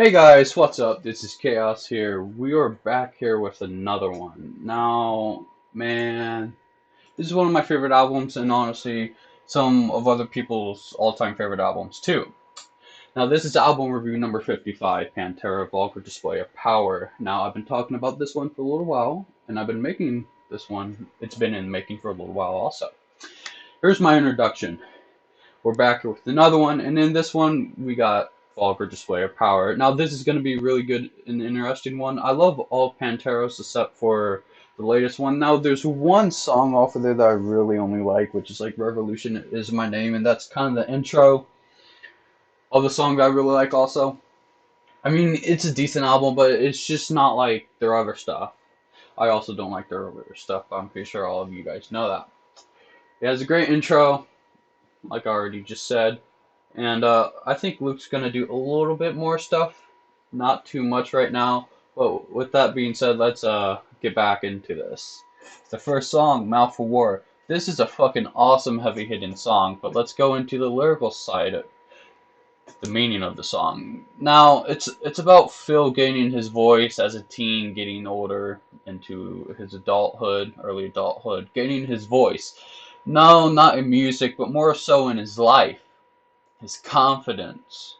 Hey guys, what's up? This is Chaos here. We are back here with another one. Now, man, this is one of my favorite albums, and honestly, some of other people's all-time favorite albums too. Now, this is album review number 55, Pantera Vulgar Display of Power. Now, I've been talking about this one for a little while, and I've been making this one. It's been in making for a little while also. Here's my introduction. We're back with another one, and in this one, we got Vulgar Display of Power. Now, this is going to be a really good and interesting one. I love all Panteros except for the latest one. Now, there's one song off of there that I really only like, which is like Revolution is My Name, and that's kind of the intro of the song that I really like also. I mean, it's a decent album, but it's just not like their other stuff. I also don't like their other stuff, but I'm pretty sure all of you guys know that. It has a great intro, like I already just said. And I think Luke's going to do a little bit more stuff. Not too much right now. But with that being said, let's get back into this. The first song, Mouth for War. This is a fucking awesome heavy hitting song, but let's go into the lyrical side of the meaning of the song. Now, it's about Phil gaining his voice as a teen, getting older into his adulthood, early adulthood, gaining his voice. No, not in music, but more so in his life, his confidence,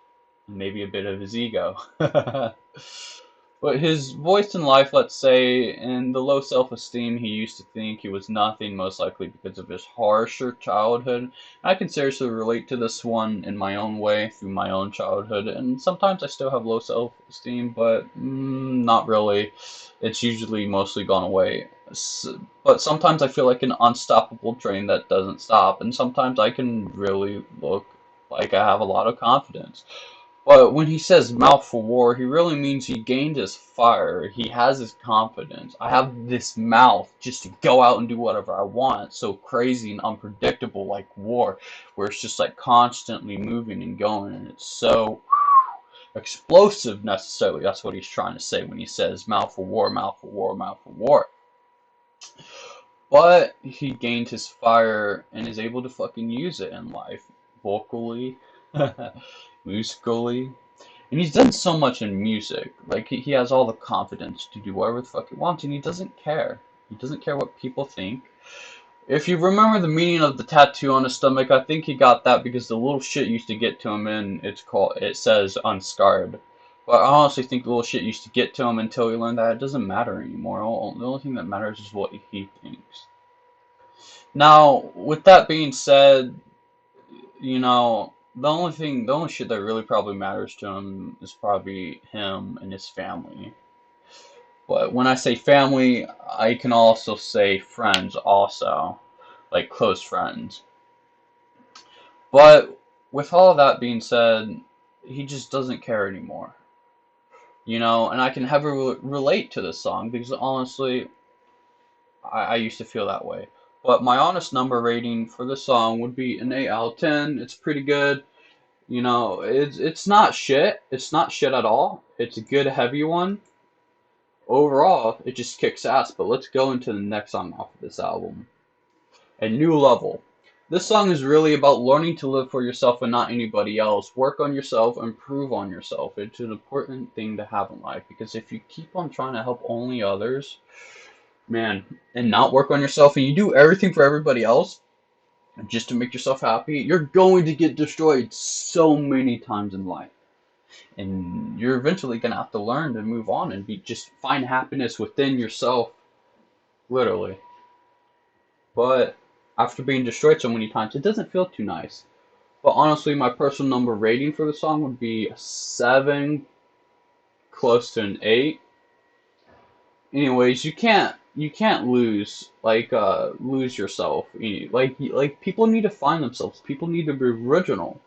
and maybe a bit of his ego. But his voice in life, let's say, and the low self-esteem he used to think he was nothing, most likely because of his harsher childhood. I can seriously relate to this one in my own way through my own childhood, and sometimes I still have low self-esteem, but not really. It's usually mostly gone away. But sometimes I feel like an unstoppable train that doesn't stop, and sometimes I can really look like I have a lot of confidence. But when he says mouth for war, he really means he gained his fire. He has his confidence. I have this mouth just to go out and do whatever I want. It's so crazy and unpredictable, like war, where it's just like constantly moving and going, and it's so explosive necessarily. That's what he's trying to say when he says mouth for war, mouth for war, mouth for war. But he gained his fire and is able to fucking use it in life, vocally, musically. And he's done so much in music. Like, he has all the confidence to do whatever the fuck he wants, and he doesn't care. He doesn't care what people think. If you remember the meaning of the tattoo on his stomach, I think he got that because the little shit used to get to him, and it says unscarred. But I honestly think the little shit used to get to him until he learned that it doesn't matter anymore. The only thing that matters is what he thinks. Now, with that being said, the only shit that really probably matters to him is probably him and his family. But when I say family, I can also say friends also, like close friends. But with all that being said, he just doesn't care anymore. And I can heavily relate to this song because honestly, I used to feel that way. But my honest number rating for this song would be an 8 out of 10. It's pretty good. It's not shit. It's not shit at all. It's a good heavy one. Overall, it just kicks ass. But let's go into the next song off of this album. A New Level. This song is really about learning to live for yourself and not anybody else. Work on yourself, improve on yourself. It's an important thing to have in life because if you keep on trying to help only others, man, and not work on yourself and you do everything for everybody else, just to make yourself happy, you're going to get destroyed so many times in life. And you're eventually going to have to learn to move on and just find happiness within yourself, literally. But after being destroyed so many times, it doesn't feel too nice. But honestly, my personal number rating for the song would be a 7, close to an 8. Anyways, you can't lose yourself. Like people need to find themselves. People need to be original.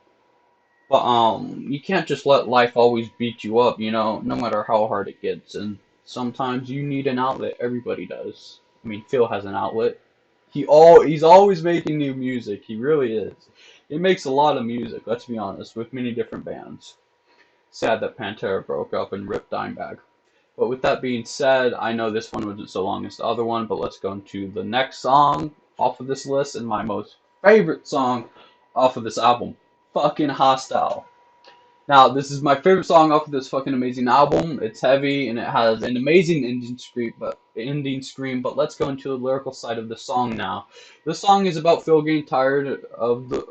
But you can't just let life always beat you up, no matter how hard it gets. And sometimes you need an outlet. Everybody does. I mean, Phil has an outlet. He's always making new music. He really is. He makes a lot of music, let's be honest, with many different bands. Sad that Pantera broke up and ripped Dimebag. But with that being said, I know this one wasn't so long as the other one, but let's go into the next song off of this list and my most favorite song off of this album, fucking Hostile. Now, this is my favorite song off of this fucking amazing album. It's heavy and it has an amazing ending scream, but let's go into the lyrical side of the song now. This song is about Phil getting tired of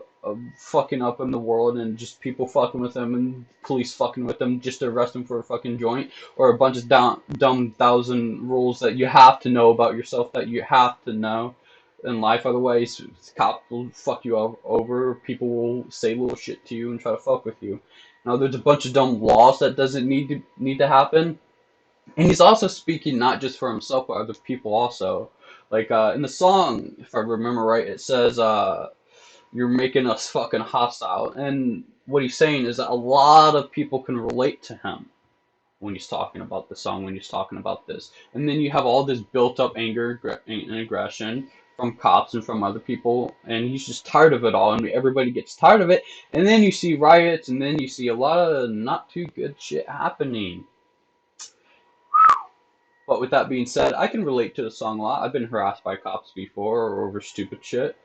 fucking up in the world and just people fucking with him and police fucking with him just to arrest him for a fucking joint or a bunch of dumb thousand rules that you have to know about yourself that you have to know in life. Otherwise, cops will fuck you over. People will say little shit to you and try to fuck with you. Now, there's a bunch of dumb laws that doesn't need to happen, and he's also speaking not just for himself but other people also. Like in the song, if I remember right, it says you're making us fucking hostile, and what he's saying is that a lot of people can relate to him when he's talking about the song, when he's talking about this. And then you have all this built up anger and aggression from cops and from other people, and he's just tired of it all, and everybody gets tired of it. And then you see riots, and then you see a lot of not too good shit happening. But with that being said, I can relate to the song a lot. I've been harassed by cops before or over stupid shit.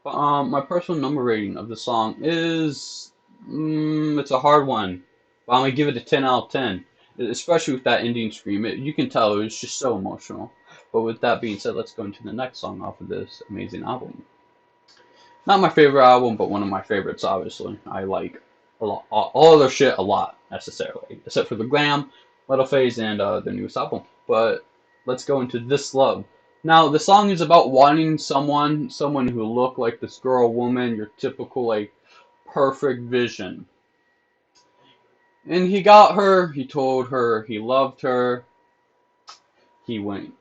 But my personal number rating of the song is it's a hard one. But I'm gonna give it a 10 out of 10. Especially with that ending scream, you can tell it was just so emotional. But with that being said, let's go into the next song off of this amazing album. Not my favorite album, but one of my favorites, obviously. I like a lot, all their shit a lot, necessarily. Except for the glam, Little Phase, and their newest album. But let's go into This Love. Now, the song is about wanting someone who looked like this girl, woman, your typical, like, perfect vision. And he got her, he told her he loved her, he went,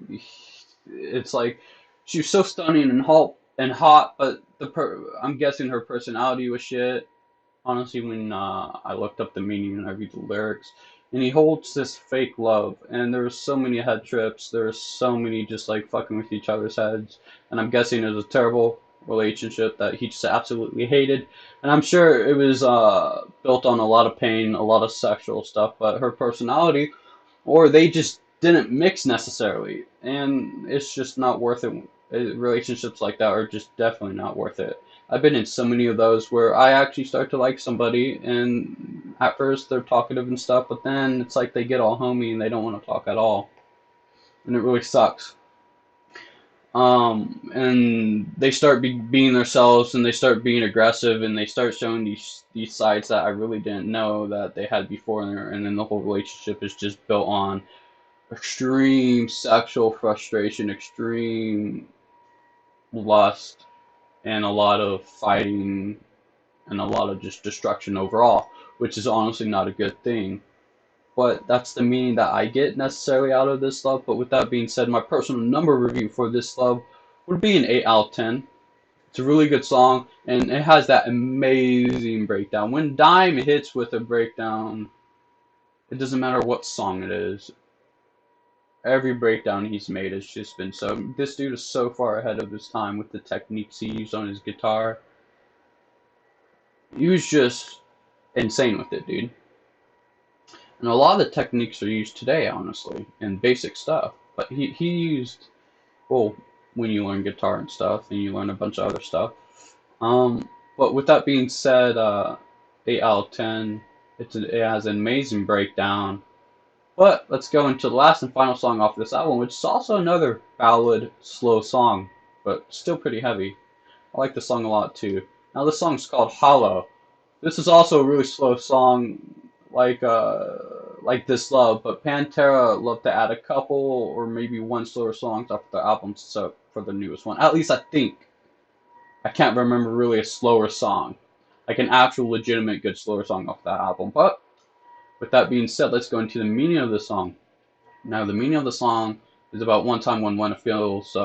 it's like, she was so stunning and hot, but I'm guessing her personality was shit. Honestly, when I looked up the meaning and I read the lyrics, and he holds this fake love, and there's so many head trips, there's so many just like fucking with each other's heads, and I'm guessing it was a terrible relationship that he just absolutely hated, and I'm sure it was built on a lot of pain, a lot of sexual stuff, but her personality, or they just didn't mix necessarily, and it's just not worth it. Relationships like that are just definitely not worth it. I've been in so many of those where I actually start to like somebody, and at first they're talkative and stuff, but then it's like they get all homey and they don't want to talk at all, and it really sucks. And they start being themselves, and they start being aggressive, and they start showing these sides that I really didn't know that they had before, and then the whole relationship is just built on extreme sexual frustration, extreme lust, and a lot of fighting and a lot of just destruction overall, which is honestly not a good thing. But that's the meaning that I get necessarily out of this love. But with that being said, my personal number review for this love would be an 8 out of 10. It's a really good song, and it has that amazing breakdown. When Dime hits with a breakdown, it doesn't matter what song it is. Every breakdown he's made has just been so. This dude is so far ahead of his time with the techniques he used on his guitar. He was just insane with it, dude. And a lot of the techniques are used today, honestly, in basic stuff. But he used, well, when you learn guitar and stuff, and you learn a bunch of other stuff. But with that being said, 8 out of 10. It has an amazing breakdown. But let's go into the last and final song off this album, which is also another ballad, slow song, but still pretty heavy. I like the song a lot too. Now this song's called Hollow. This is also a really slow song, like This Love, but Pantera loved to add a couple or maybe one slower song off the album so for the newest one. At least I think. I can't remember really a slower song, like an actual legitimate good slower song off that album. But with that being said, let's go into the meaning of the song. Now, the meaning of the song is about one time when one of Phil's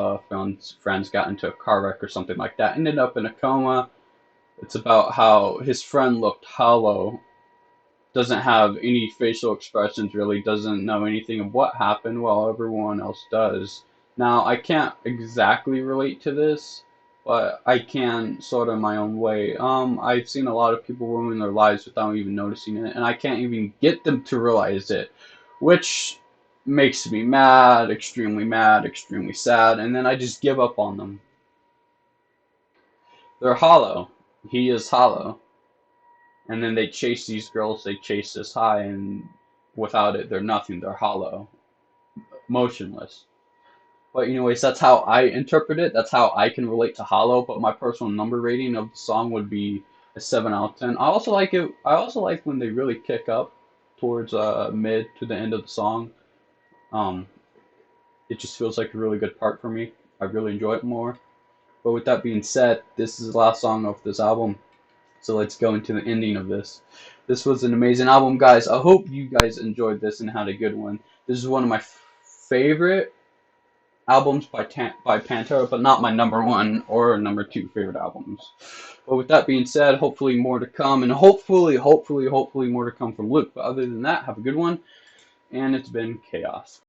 friends got into a car wreck or something like that, ended up in a coma. It's about how his friend looked hollow, doesn't have any facial expressions really, doesn't know anything of what happened while everyone else does. Now, I can't exactly relate to this, but I can sort of in my own way. I've seen a lot of people ruin their lives without even noticing it, and I can't even get them to realize it, which makes me mad, extremely sad, and then I just give up on them. They're hollow. He is hollow. And then they chase these girls, they chase this high, and without it, they're nothing. They're hollow, motionless. But anyways, that's how I interpret it. That's how I can relate to Hollow. But my personal number rating of the song would be a 7 out of 10. I also like it. I also like when they really kick up towards mid to the end of the song. Um, it just feels like a really good part for me. I really enjoy it more. But with that being said, this is the last song of this album. So let's go into the ending of this. This was an amazing album, guys. I hope you guys enjoyed this and had a good one. This is one of my favorite albums by Pantera, but not my number one or number two favorite albums. But with that being said, hopefully more to come, and hopefully more to come from Luke. But other than that, have a good one, and it's been chaos.